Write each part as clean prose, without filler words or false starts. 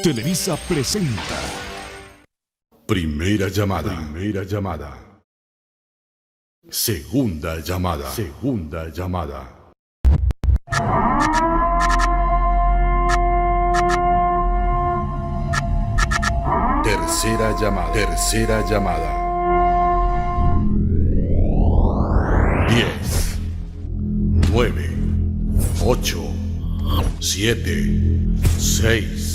Televisa presenta. Primera llamada. Primera llamada. Segunda llamada. Segunda llamada. Tercera llamada. Tercera llamada. 10, 9, 8, 7, 6,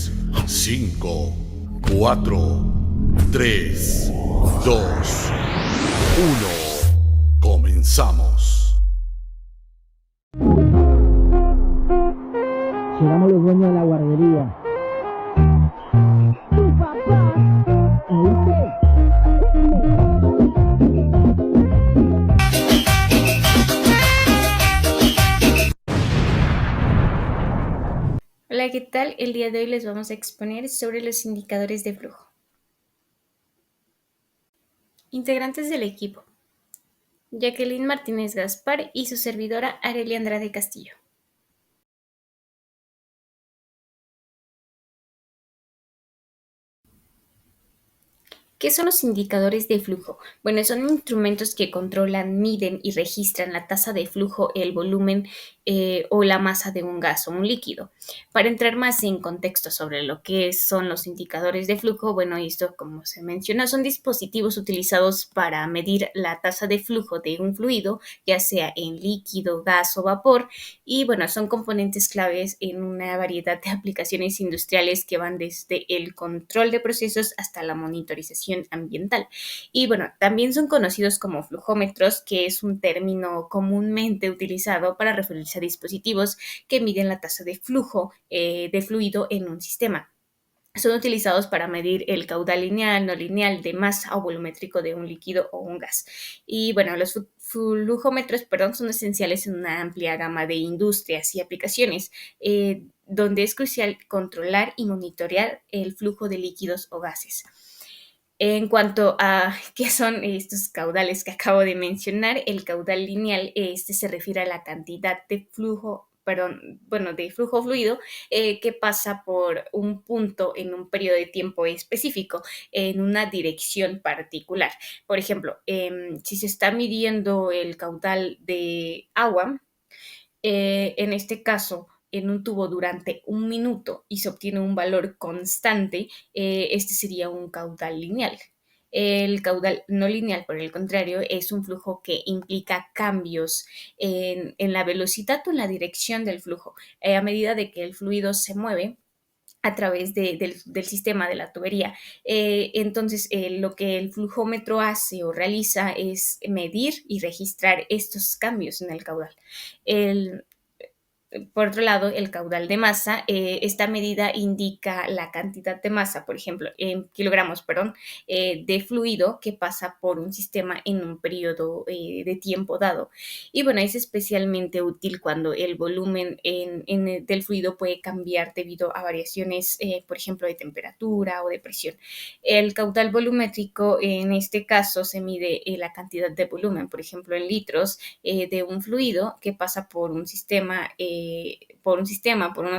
5, 4, 3, 2, 1. Comenzamos. Llegamos los dueños de la guardería. ¡Tu papá! ¿Oíste? Hola, ¿qué tal? El día de hoy les vamos a exponer sobre los indicadores de flujo. Integrantes del equipo: Jacqueline Martínez Gaspar y su servidora Arelia Andrade Castillo. ¿Qué son los indicadores de flujo? Bueno, son instrumentos que controlan, miden y registran la tasa de flujo, el volumen o la masa de un gas o un líquido. Para entrar más en contexto sobre lo que son los indicadores de flujo, bueno, esto, como se menciona, son dispositivos utilizados para medir la tasa de flujo de un fluido, ya sea en líquido, gas o vapor, y bueno, son componentes claves en una variedad de aplicaciones industriales que van desde el control de procesos hasta la monitorización ambiental. Y bueno, también son conocidos como flujómetros, que es un término comúnmente utilizado para referirse a dispositivos que miden la tasa de flujo de fluido en un sistema. Son utilizados para medir el caudal lineal, no lineal, de masa o volumétrico de un líquido o un gas. Y bueno, los flujómetros, son esenciales en una amplia gama de industrias y aplicaciones, donde es crucial controlar y monitorear el flujo de líquidos o gases. En cuanto a qué son estos caudales que acabo de mencionar, el caudal lineal, se refiere a la cantidad de flujo, de flujo fluido que pasa por un punto en un periodo de tiempo específico en una dirección particular. Por ejemplo, si se está midiendo el caudal de agua, en este caso, en un tubo durante un minuto y se obtiene un valor constante, este sería un caudal lineal. El caudal no lineal, por el contrario, es un flujo que implica cambios en la velocidad o en la dirección del flujo. A medida de que el fluido se mueve a través del sistema de la tubería. Entonces, lo que el flujómetro hace o realiza es medir y registrar estos cambios en el caudal. El, por otro lado, el caudal de masa, esta medida indica la cantidad de masa, por ejemplo, en kilogramos, de fluido que pasa por un sistema en un periodo de tiempo dado. Y bueno, es especialmente útil cuando el volumen del fluido puede cambiar debido a variaciones, por ejemplo, de temperatura o de presión. El caudal volumétrico, en este caso, se mide la cantidad de volumen, por ejemplo, en litros de un fluido que pasa por una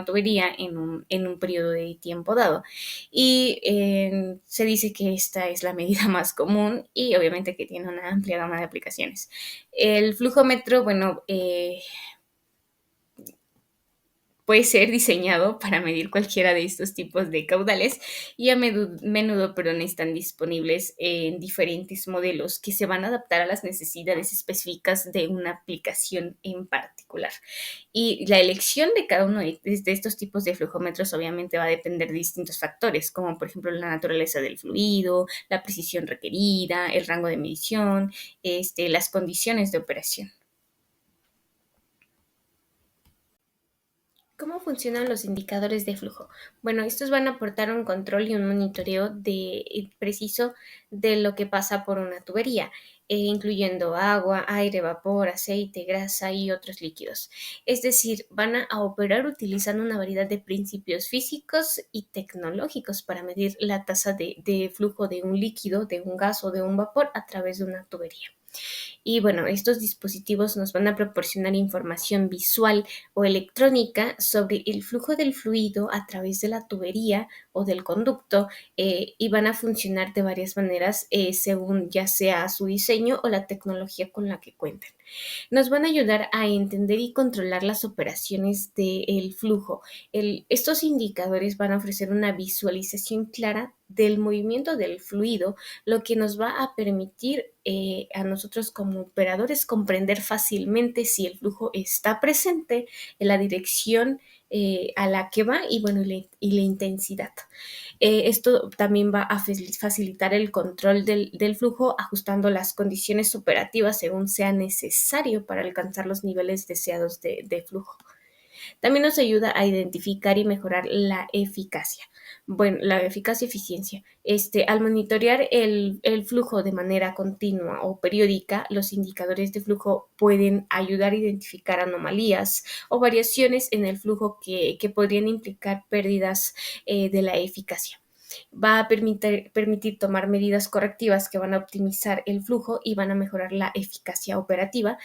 tubería en un periodo de tiempo dado. Y se dice que esta es la medida más común y obviamente que tiene una amplia gama de aplicaciones. El flujómetro, puede ser diseñado para medir cualquiera de estos tipos de caudales y a menudo, están disponibles en diferentes modelos que se van a adaptar a las necesidades específicas de una aplicación en particular. Y la elección de cada uno de estos tipos de flujómetros obviamente va a depender de distintos factores, como por ejemplo la naturaleza del fluido, la precisión requerida, el rango de medición, las condiciones de operación. ¿Cómo funcionan los indicadores de flujo? Bueno, estos van a aportar un control y un monitoreo preciso de lo que pasa por una tubería, incluyendo agua, aire, vapor, aceite, grasa y otros líquidos. Es decir, van a operar utilizando una variedad de principios físicos y tecnológicos para medir la tasa de flujo de un líquido, de un gas o de un vapor a través de una tubería. Y bueno, estos dispositivos nos van a proporcionar información visual o electrónica sobre el flujo del fluido a través de la tubería o del conducto, y van a funcionar de varias maneras, según ya sea su diseño o la tecnología con la que cuenten. Nos van a ayudar a entender y controlar las operaciones del flujo. Estos indicadores van a ofrecer una visualización clara del movimiento del fluido, lo que nos va a permitir, a nosotros como operadores, comprender fácilmente si el flujo está presente, en la dirección a la que va, y bueno, y la intensidad. Esto también va a facilitar el control del flujo, ajustando las condiciones operativas según sea necesario para alcanzar los niveles deseados de flujo. También nos ayuda a identificar y mejorar la eficacia. Bueno, la eficacia y eficiencia. Al monitorear el flujo de manera continua o periódica, los indicadores de flujo pueden ayudar a identificar anomalías o variaciones en el flujo que podrían implicar pérdidas de la eficacia. Va a permitir tomar medidas correctivas que van a optimizar el flujo y van a mejorar la eficacia operativa,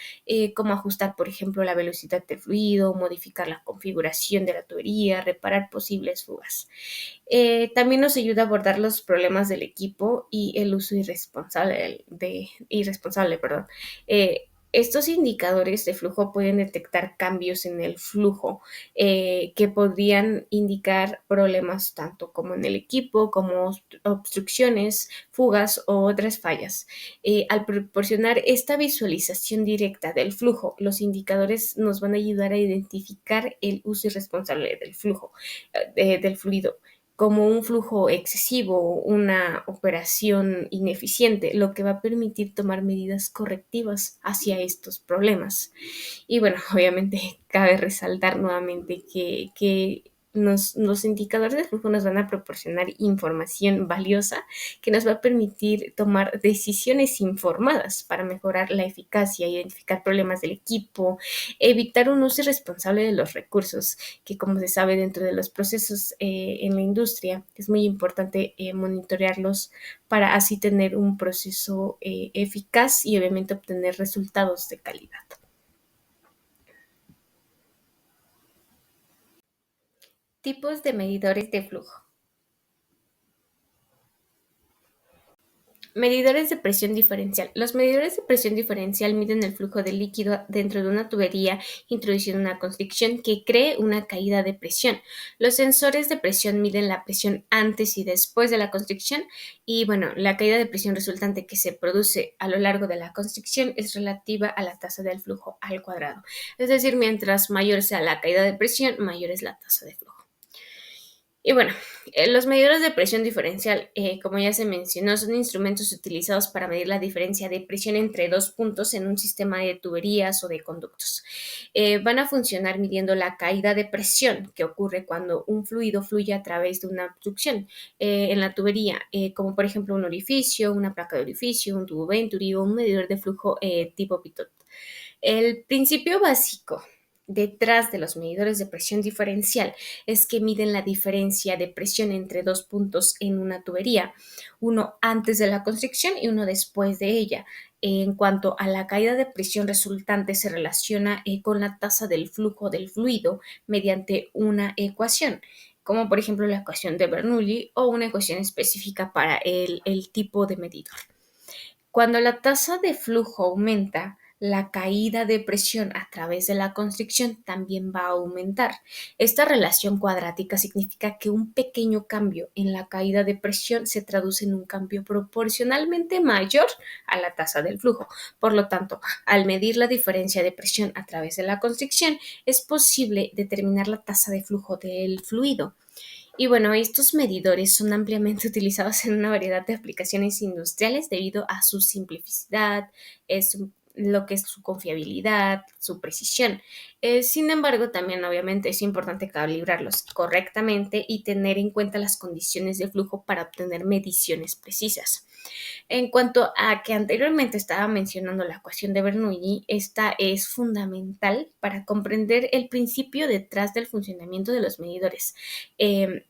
como ajustar, por ejemplo, la velocidad del fluido, modificar la configuración de la tubería, reparar posibles fugas. También nos ayuda a abordar los problemas del equipo y el uso irresponsable, perdón. Estos indicadores de flujo pueden detectar cambios en el flujo, que podrían indicar problemas tanto como en el equipo, como obstrucciones, fugas o otras fallas. Al proporcionar esta visualización directa del flujo, los indicadores nos van a ayudar a identificar el uso irresponsable del flujo, del fluido, como un flujo excesivo, una operación ineficiente, lo que va a permitir tomar medidas correctivas hacia estos problemas. Y bueno, obviamente cabe resaltar nuevamente que los indicadores de flujo nos van a proporcionar información valiosa que nos va a permitir tomar decisiones informadas para mejorar la eficacia, identificar problemas del equipo, evitar un uso irresponsable de los recursos, que como se sabe dentro de los procesos en la industria es muy importante monitorearlos para así tener un proceso eficaz y obviamente obtener resultados de calidad. Tipos de medidores de flujo. Medidores de presión diferencial. Los medidores de presión diferencial miden el flujo de líquido dentro de una tubería introduciendo una constricción que cree una caída de presión. Los sensores de presión miden la presión antes y después de la constricción, y bueno, la caída de presión resultante que se produce a lo largo de la constricción es relativa a la tasa del flujo al cuadrado. Es decir, mientras mayor sea la caída de presión, mayor es la tasa de flujo. Y bueno, los medidores de presión diferencial, como ya se mencionó, son instrumentos utilizados para medir la diferencia de presión entre dos puntos en un sistema de tuberías o de conductos. Van a funcionar midiendo la caída de presión que ocurre cuando un fluido fluye a través de una obstrucción en la tubería, como por ejemplo un orificio, una placa de orificio, un tubo Venturi o un medidor de flujo tipo Pitot. El principio básico detrás de los medidores de presión diferencial es que miden la diferencia de presión entre dos puntos en una tubería, uno antes de la constricción y uno después de ella. En cuanto a la caída de presión resultante, se relaciona con la tasa del flujo del fluido mediante una ecuación, como por ejemplo la ecuación de Bernoulli o una ecuación específica para el tipo de medidor. Cuando la tasa de flujo aumenta, la caída de presión a través de la constricción también va a aumentar. Esta relación cuadrática significa que un pequeño cambio en la caída de presión se traduce en un cambio proporcionalmente mayor a la tasa del flujo. Por lo tanto, al medir la diferencia de presión a través de la constricción, es posible determinar la tasa de flujo del fluido. Y bueno, estos medidores son ampliamente utilizados en una variedad de aplicaciones industriales debido a su simplicidad, lo que es su confiabilidad, su precisión. Sin embargo, también obviamente es importante calibrarlos correctamente y tener en cuenta las condiciones de flujo para obtener mediciones precisas. En cuanto a que anteriormente estaba mencionando la ecuación de Bernoulli, esta es fundamental para comprender el principio detrás del funcionamiento de los medidores. Eh,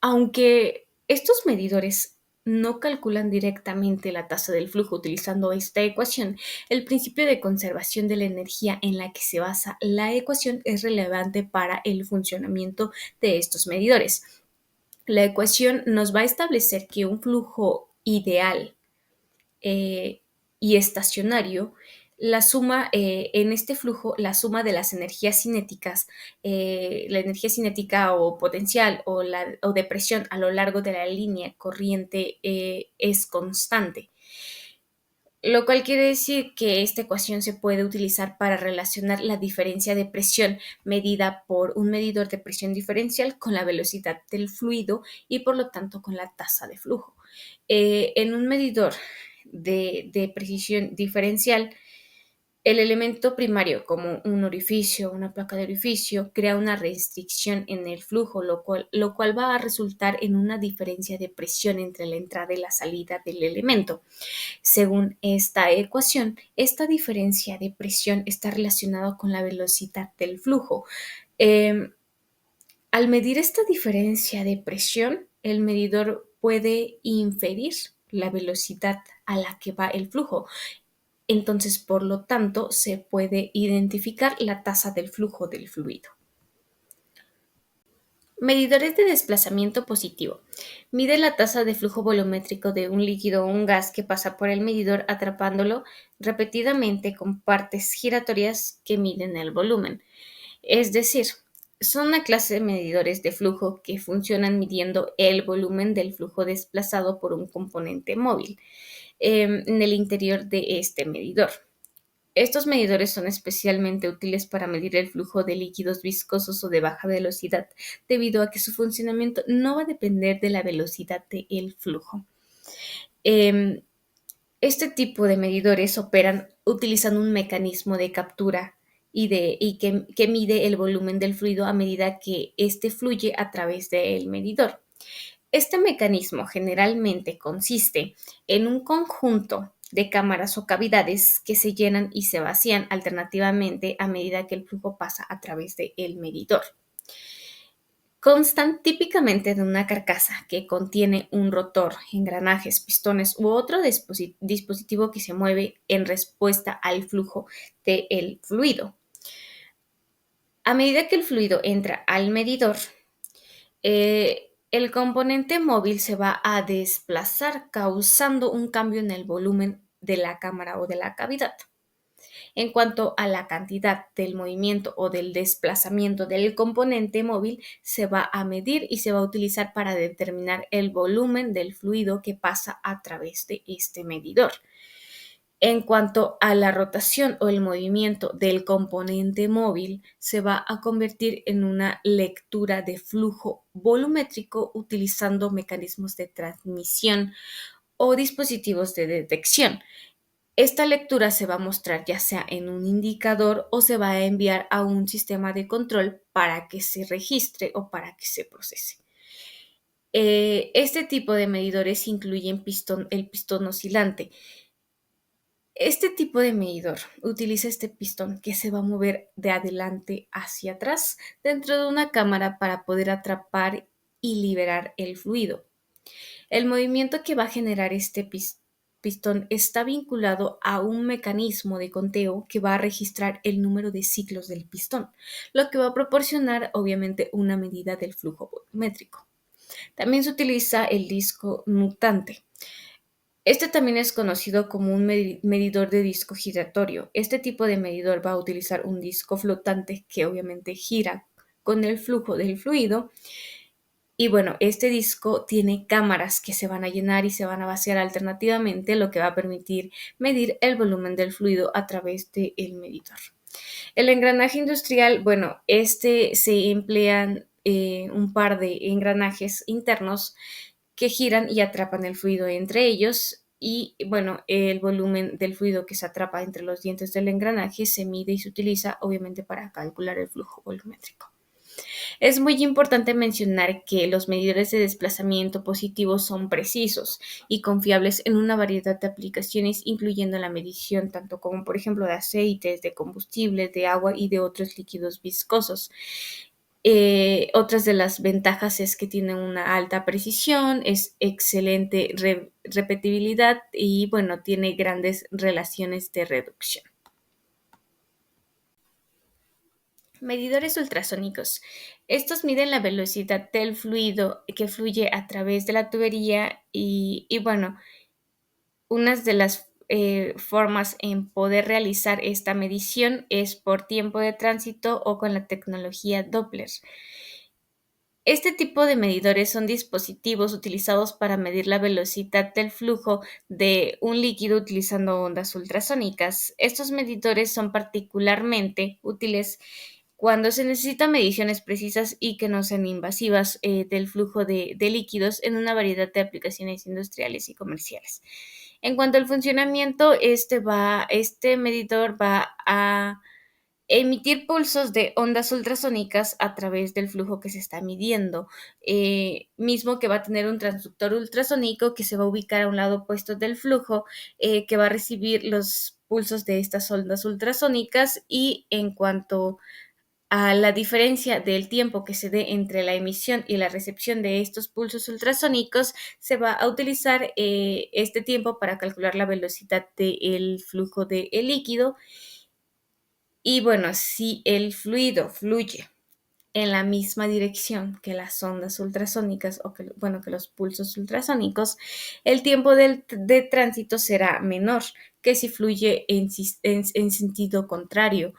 Aunque estos medidores no calculan directamente la tasa del flujo utilizando esta ecuación, el principio de conservación de la energía en la que se basa la ecuación es relevante para el funcionamiento de estos medidores. La ecuación nos va a establecer que un flujo ideal eh, y estacionario, la suma en este flujo, la suma de las energías cinéticas, la energía cinética o potencial o de presión a lo largo de la línea corriente es constante, lo cual quiere decir que esta ecuación se puede utilizar para relacionar la diferencia de presión medida por un medidor de presión diferencial con la velocidad del fluido y por lo tanto con la tasa de flujo. En un medidor de precisión diferencial, el elemento primario, como un orificio, una placa de orificio, crea una restricción en el flujo, lo cual va a resultar en una diferencia de presión entre la entrada y la salida del elemento. Según esta ecuación, esta diferencia de presión está relacionada con la velocidad del flujo. Eh, Al medir esta diferencia de presión, el medidor puede inferir la velocidad a la que va el flujo. Entonces, por lo tanto, se puede identificar la tasa del flujo del fluido. Medidores de desplazamiento positivo. Mide la tasa de flujo volumétrico de un líquido o un gas que pasa por el medidor atrapándolo repetidamente con partes giratorias que miden el volumen. Es decir, son una clase de medidores de flujo que funcionan midiendo el volumen del flujo desplazado por un componente móvil en el interior de este medidor. Estos medidores son especialmente útiles para medir el flujo de líquidos viscosos o de baja velocidad, debido a que su funcionamiento no va a depender de la velocidad del flujo. Em, este tipo de medidores operan utilizando un mecanismo de captura que mide el volumen del fluido a medida que éste fluye a través del medidor. Este mecanismo generalmente consiste en un conjunto de cámaras o cavidades que se llenan y se vacían alternativamente a medida que el flujo pasa a través del medidor. Constan típicamente de una carcasa que contiene un rotor, engranajes, pistones u otro dispositivo que se mueve en respuesta al flujo del fluido. A medida que el fluido entra al medidor, el componente móvil se va a desplazar causando un cambio en el volumen de la cámara o de la cavidad. En cuanto a la cantidad del movimiento o del desplazamiento del componente móvil, se va a medir y se va a utilizar para determinar el volumen del fluido que pasa a través de este medidor. En cuanto a la rotación o el movimiento del componente móvil, se va a convertir en una lectura de flujo volumétrico utilizando mecanismos de transmisión o dispositivos de detección. Esta lectura se va a mostrar ya sea en un indicador o se va a enviar a un sistema de control para que se registre o para que se procese. Este tipo de medidores incluyen el pistón oscilante. Este tipo de medidor utiliza este pistón que se va a mover de adelante hacia atrás dentro de una cámara para poder atrapar y liberar el fluido. El movimiento que va a generar este pistón está vinculado a un mecanismo de conteo que va a registrar el número de ciclos del pistón, lo que va a proporcionar obviamente una medida del flujo volumétrico. También se utiliza el disco mutante. Este también es conocido como un medidor de disco giratorio. Este tipo de medidor va a utilizar un disco flotante que obviamente gira con el flujo del fluido. Y bueno, este disco tiene cámaras que se van a llenar y se van a vaciar alternativamente, lo que va a permitir medir el volumen del fluido a través del medidor. El engranaje industrial, bueno, se emplean un par de engranajes internos que giran y atrapan el fluido entre ellos. Y bueno, el volumen del fluido que se atrapa entre los dientes del engranaje se mide y se utiliza obviamente para calcular el flujo volumétrico. Es muy importante mencionar que los medidores de desplazamiento positivo son precisos y confiables en una variedad de aplicaciones, incluyendo la medición tanto como, por ejemplo, de aceites, de combustibles, de agua y de otros líquidos viscosos. Otras de las ventajas es que tiene una alta precisión, es excelente repetibilidad y bueno, tiene grandes relaciones de reducción. Medidores ultrasónicos. Estos miden la velocidad del fluido que fluye a través de la tubería y bueno, unas de las formas en poder realizar esta medición es por tiempo de tránsito o con la tecnología Doppler. Este tipo de medidores son dispositivos utilizados para medir la velocidad del flujo de un líquido utilizando ondas ultrasónicas. Estos medidores son particularmente útiles cuando se necesitan mediciones precisas y que no sean invasivas del flujo de líquidos en una variedad de aplicaciones industriales y comerciales. En cuanto al funcionamiento, este medidor va a emitir pulsos de ondas ultrasónicas a través del flujo que se está midiendo, mismo que va a tener un transductor ultrasónico que se va a ubicar a un lado opuesto del flujo, que va a recibir los pulsos de estas ondas ultrasónicas y en cuanto a la diferencia del tiempo que se dé entre la emisión y la recepción de estos pulsos ultrasónicos, se va a utilizar este tiempo para calcular la velocidad del flujo del líquido. Y bueno, si el fluido fluye en la misma dirección que las ondas ultrasónicas o que los pulsos ultrasónicos, el tiempo de tránsito será menor que si fluye en sentido contrario.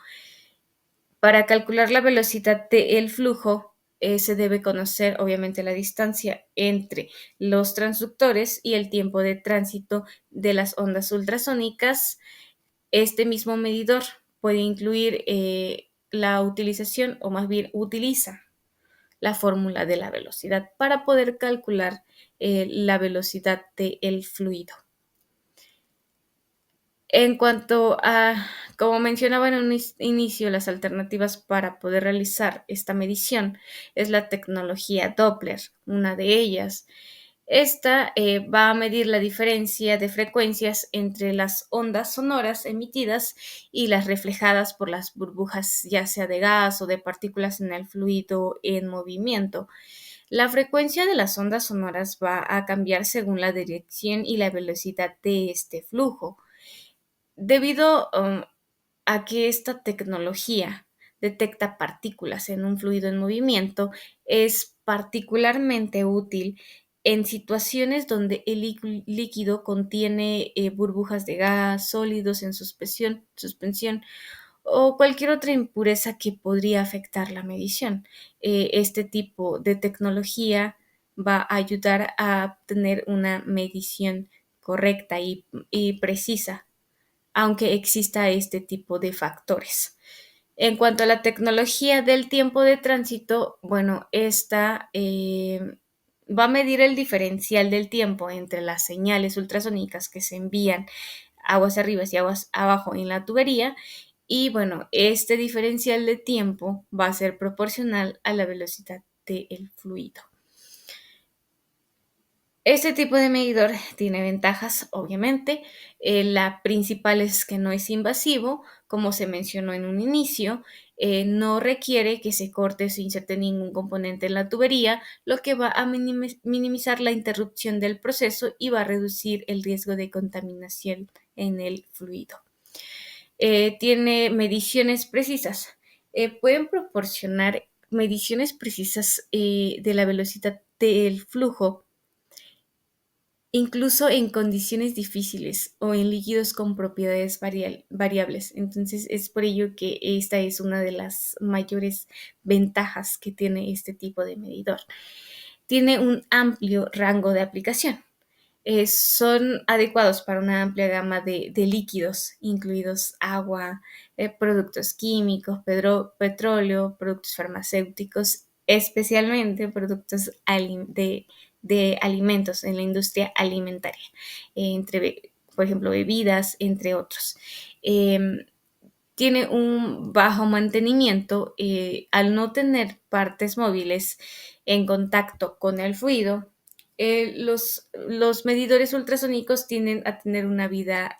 Para calcular la velocidad del flujo, se debe conocer obviamente la distancia entre los transductores y el tiempo de tránsito de las ondas ultrasónicas. Este mismo medidor puede incluir la utilización, o más bien utiliza la fórmula de la velocidad para poder calcular la velocidad del fluido. En cuanto a, como mencionaba en un inicio, las alternativas para poder realizar esta medición es la tecnología Doppler, una de ellas. Esta va a medir la diferencia de frecuencias entre las ondas sonoras emitidas y las reflejadas por las burbujas, ya sea de gas o de partículas en el fluido en movimiento. La frecuencia de las ondas sonoras va a cambiar según la dirección y la velocidad de este flujo. Debido a que esta tecnología detecta partículas en un fluido en movimiento, es particularmente útil en situaciones donde el líquido contiene burbujas de gas, sólidos en suspensión o cualquier otra impureza que podría afectar la medición. Este tipo de tecnología va a ayudar a tener una medición correcta y precisa, aunque exista este tipo de factores. En cuanto a la tecnología del tiempo de tránsito, bueno, esta va a medir el diferencial del tiempo entre las señales ultrasónicas que se envían aguas arriba y aguas abajo en la tubería. Y bueno, este diferencial de tiempo va a ser proporcional a la velocidad del fluido. Este tipo de medidor tiene ventajas, obviamente. La principal es que no es invasivo, como se mencionó en un inicio. No requiere que se corte o se inserte ningún componente en la tubería, lo que va a minimizar la interrupción del proceso y va a reducir el riesgo de contaminación en el fluido. Tiene mediciones precisas. Pueden proporcionar mediciones precisas de la velocidad del flujo, incluso en condiciones difíciles o en líquidos con propiedades variables. Entonces, es por ello que esta es una de las mayores ventajas que tiene este tipo de medidor. Tiene un amplio rango de aplicación. Son adecuados para una amplia gama de líquidos, incluidos agua, productos químicos, petróleo, productos farmacéuticos, especialmente productos de alimentos en la industria alimentaria, por ejemplo, bebidas, entre otros. Tiene un bajo mantenimiento al no tener partes móviles en contacto con el fluido. Los medidores ultrasónicos tienden a tener una vida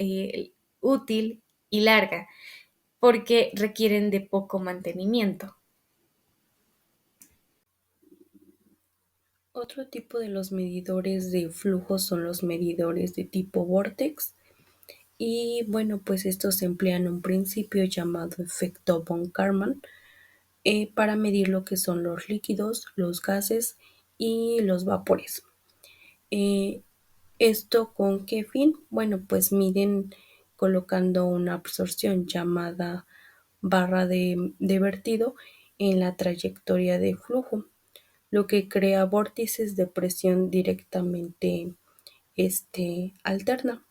útil y larga porque requieren de poco mantenimiento. Otro tipo de los medidores de flujo son los medidores de tipo Vortex. Y bueno, pues estos emplean un principio llamado efecto von Karman para medir lo que son los líquidos, los gases y los vapores. Eh, ¿Esto con qué fin? Bueno, pues miden colocando una absorción llamada barra de vertido en la trayectoria de flujo, lo que crea vórtices de presión directamente alterna.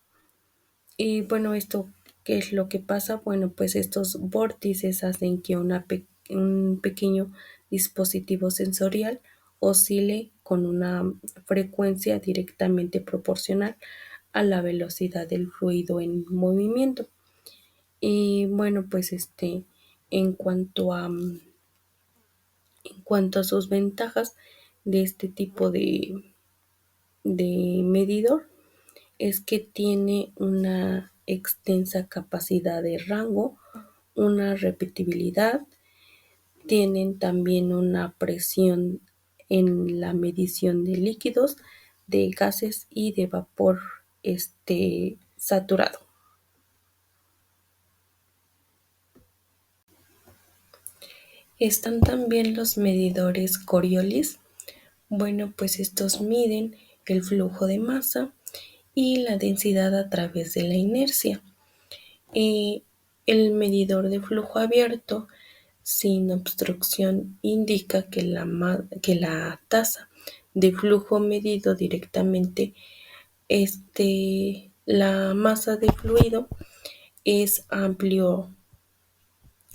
Y bueno, ¿esto qué es lo que pasa? Bueno, pues estos vórtices hacen que un pequeño dispositivo sensorial oscile con una frecuencia directamente proporcional a la velocidad del fluido en movimiento. Y bueno, pues en cuanto a, en cuanto a sus ventajas de este tipo de medidor, es que tiene una extensa capacidad de rango, una repetibilidad, tienen también una presión en la medición de líquidos, de gases y de vapor saturado. Están también los medidores Coriolis. Bueno, pues estos miden el flujo de masa y la densidad a través de la inercia. El medidor de flujo abierto sin obstrucción indica que la tasa de flujo medido directamente, la masa de fluido es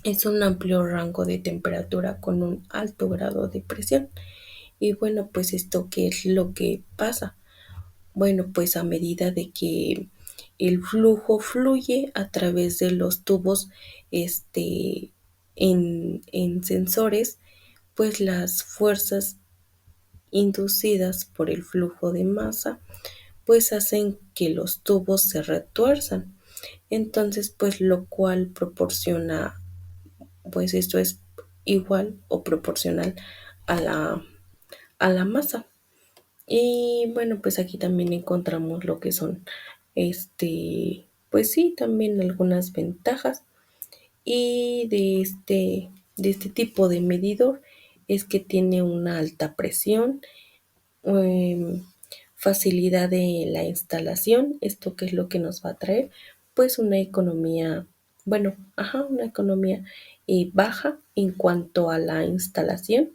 es un amplio rango de temperatura con un alto grado de presión. Y bueno, pues esto qué es lo que pasa. Bueno, pues a medida de que el flujo fluye a través de los tubos en sensores, pues las fuerzas inducidas por el flujo de masa pues hacen que los tubos se retuerzan. Entonces, pues lo cual proporciona, pues esto es igual o proporcional a a la masa. Y bueno, pues aquí también encontramos lo que son, pues sí, también algunas ventajas. Y de este tipo de medidor es que tiene una alta presión, em, facilidad de la instalación. ¿Esto qué es lo que nos va a traer? Pues una economía, bueno, ajá, una economía baja en cuanto a la instalación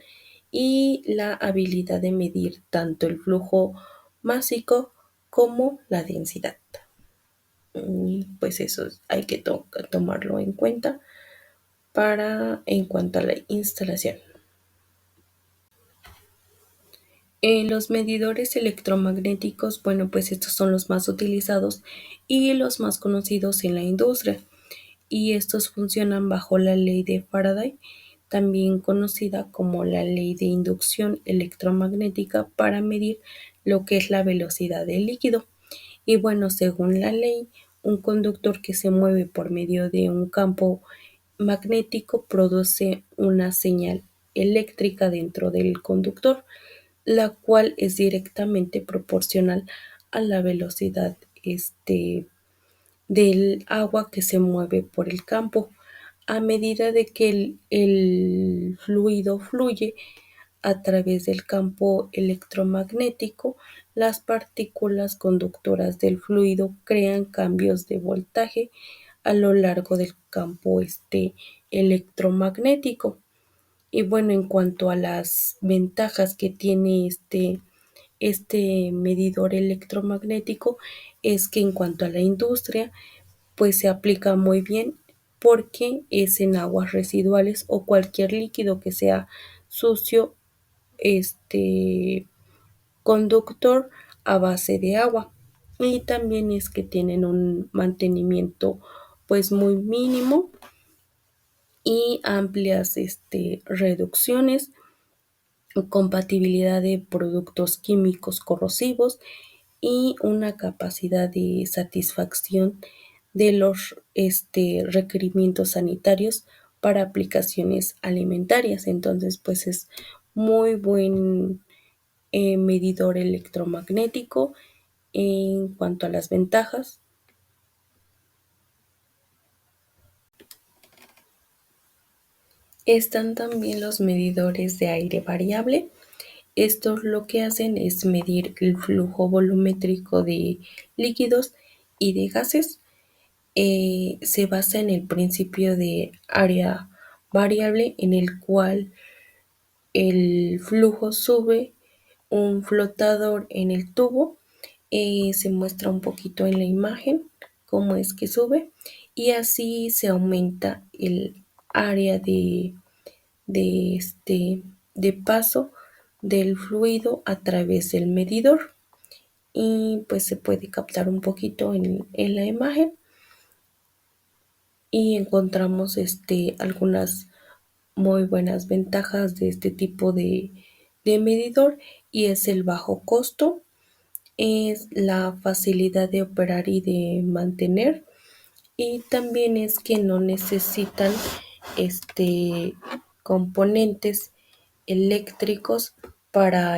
y la habilidad de medir tanto el flujo másico como la densidad. Y pues eso hay que tomarlo en cuenta para en cuanto a la instalación. Los medidores electromagnéticos, bueno, pues estos son los más utilizados y los más conocidos en la industria. Y estos funcionan bajo la ley de Faraday, también conocida como la ley de inducción electromagnética para medir lo que es la velocidad del líquido. Y bueno, según la ley, un conductor que se mueve por medio de un campo magnético produce una señal eléctrica dentro del conductor, la cual es directamente proporcional a la velocidad del agua que se mueve por el campo. A medida de que el fluido fluye a través del campo electromagnético, las partículas conductoras del fluido crean cambios de voltaje a lo largo del campo electromagnético. Y bueno, en cuanto a las ventajas que tiene este medidor electromagnético, es que en cuanto a la industria, pues se aplica muy bien porque es en aguas residuales o cualquier líquido que sea sucio, este conductor a base de agua. Y también es que tienen un mantenimiento pues muy mínimo y amplias reducciones, compatibilidad de productos químicos corrosivos y una capacidad de satisfacción de los requerimientos sanitarios para aplicaciones alimentarias. Entonces, pues es muy buen medidor electromagnético. En cuanto a las ventajas, están también los medidores de aire variable. Estos lo que hacen es medir el flujo volumétrico de líquidos y de gases. Se basa en el principio de área variable, en el cual el flujo sube un flotador en el tubo. Se muestra un poquito en la imagen cómo es que sube, y así se aumenta el área de paso del fluido a través del medidor, y pues se puede captar un poquito en la imagen, y encontramos algunas muy buenas ventajas de este tipo de medidor, y es el bajo costo, es la facilidad de operar y de mantener, y también es que no necesitan componentes eléctricos para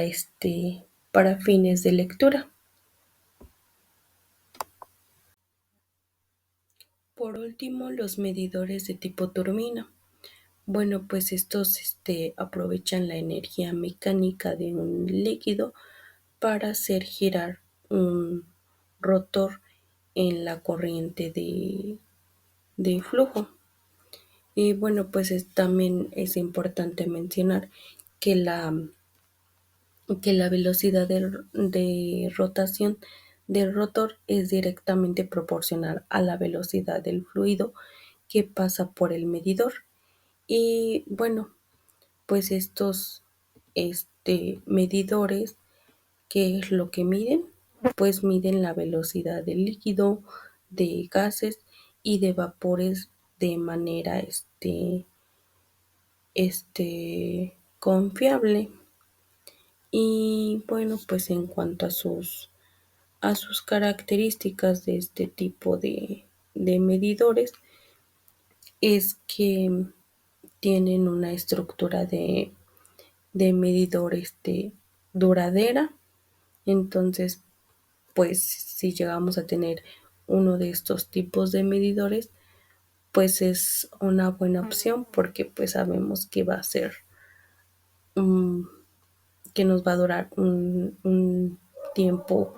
fines de lectura. Por último, los medidores de tipo turbina. Bueno, pues estos aprovechan la energía mecánica de un líquido para hacer girar un rotor en la corriente de flujo. Y bueno, pues también es importante mencionar que la velocidad de rotación del rotor es directamente proporcional a la velocidad del fluido que pasa por el medidor. Y bueno, pues estos medidores, ¿qué es lo que miden? Pues miden la velocidad del líquido, de gases y de vapores de manera confiable. Y bueno, pues en cuanto a sus características de este tipo de medidores, es que tienen una estructura de medidor duradera. Entonces, pues si llegamos a tener uno de estos tipos de medidores, pues es una buena opción, porque pues sabemos que va a ser que nos va a durar un tiempo,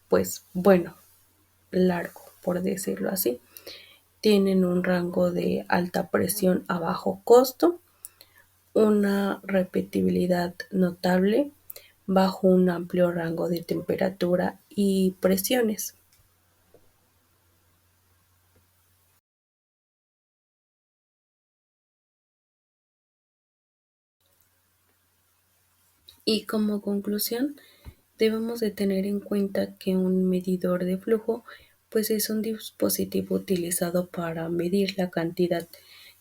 pues bueno, largo, por decirlo así. Tienen un rango de alta presión a bajo costo, una repetibilidad notable bajo un amplio rango de temperatura y presiones. Y como conclusión, debemos de tener en cuenta que un medidor de flujo pues es un dispositivo utilizado para medir la cantidad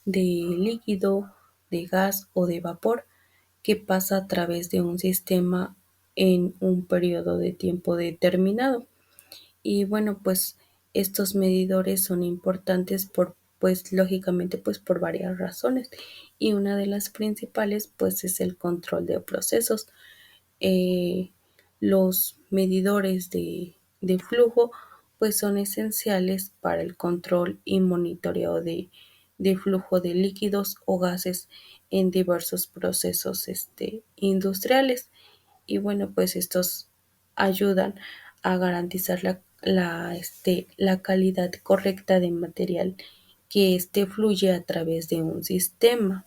de líquido, de gas o de vapor que pasa a través de un sistema en un periodo de tiempo determinado. Y bueno, pues estos medidores son importantes pues lógicamente, pues por varias razones. Y una de las principales, pues es el control de procesos. Los medidores de flujo, pues son esenciales para el control y monitoreo de flujo de líquidos o gases en diversos procesos industriales. Y bueno, pues estos ayudan a garantizar la calidad correcta de material que fluye a través de un sistema.